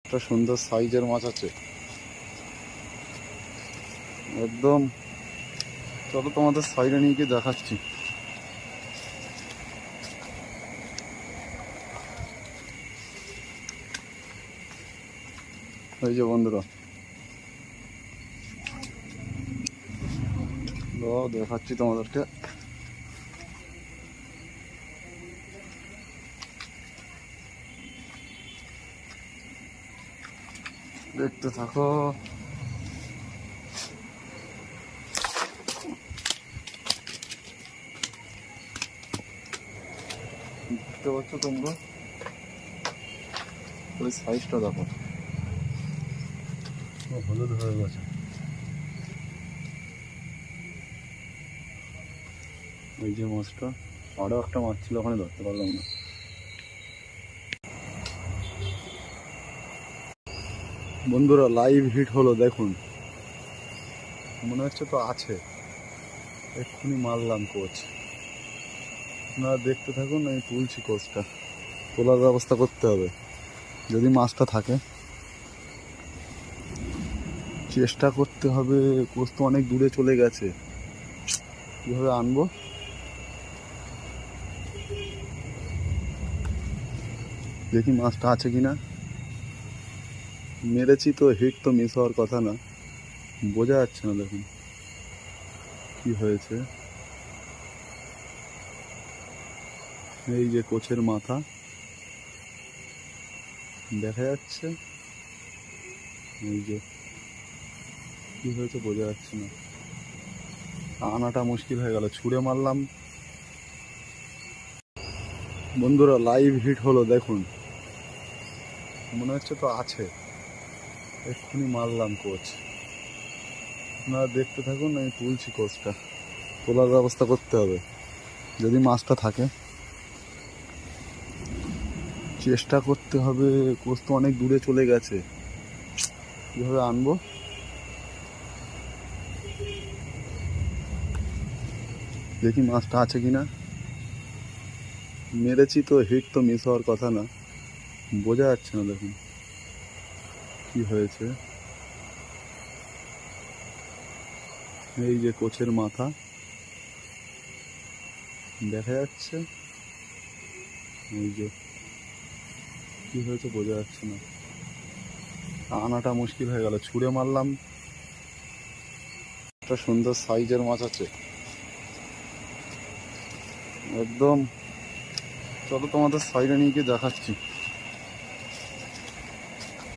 একটা সুন্দর সাইজের মাছ আছে একদম। চলো তোমাদের সাইডে নিয়ে গিয়ে দেখাচ্ছি। এই যে বন্ধুরা দেখাচ্ছি তোমাদেরকে। দেখতে থাকো। দেখতে পাচ্ছ তোমরা, ওই সাইজটা দেখো, হলুদ হয়ে গেছে। এই যে মাছটা, আরও একটা মাছ ছিল ওখানে, ধরতে পারলাম না। বন্ধুরা লাইভ হিট হলো, দেখুন মনে হচ্ছে তো আছে, এক্ষুনি মারলাম কোচ। আপনারা দেখতে থাকুন, আমি তুলছি কোচটা, তোলার ব্যবস্থা করতে হবে যদি মাছটা থাকে। চেষ্টা করতে হবে, কোচ তো অনেক দূরে চলে গেছে, কীভাবে আনবো। দেখি মাছটা আছে কিনা। মেরেছি তো, হিট তো মিস হওয়ার কথা না, বোঝা যাচ্ছে না। দেখুন কি হয়েছে, এই যে কোচের মাথা দেখা যাচ্ছে, এই যে কি হয়েছে বোঝা যাচ্ছে না, আনাটা মুশকিল হয়ে গেল, ছুঁড়ে মারলাম। বন্ধুরা লাইভ হিট হলো, দেখুন মনে হচ্ছে তো আছে, এক্ষুনি মারলাম কোচ। আপনারা দেখতে থাকুন, আমি তুলছি কোচটা, তোলার ব্যবস্থা করতে হবে যদি মাছটা থাকে। চেষ্টা করতে হবে, কোচ তো অনেক দূরে চলে গেছে, কীভাবে আনবো। দেখি মাছটা আছে কিনা। মেরেছি তো, হিট তো মিস হওয়ার কথা না, বোঝা যাচ্ছে না। দেখুন কি হয়েছে, এই যে কোচের মাথা দেখা যাচ্ছে, এই যে কি হয়েছে বোঝা যাচ্ছে না, আনাটা মুশকিল হয়ে গেল, ছুঁড়ে মারলাম। একটা সুন্দর সাইজের মাছ আছে একদম। চলো তোমাদের সাইডে নিয়ে গিয়ে দেখাচ্ছি।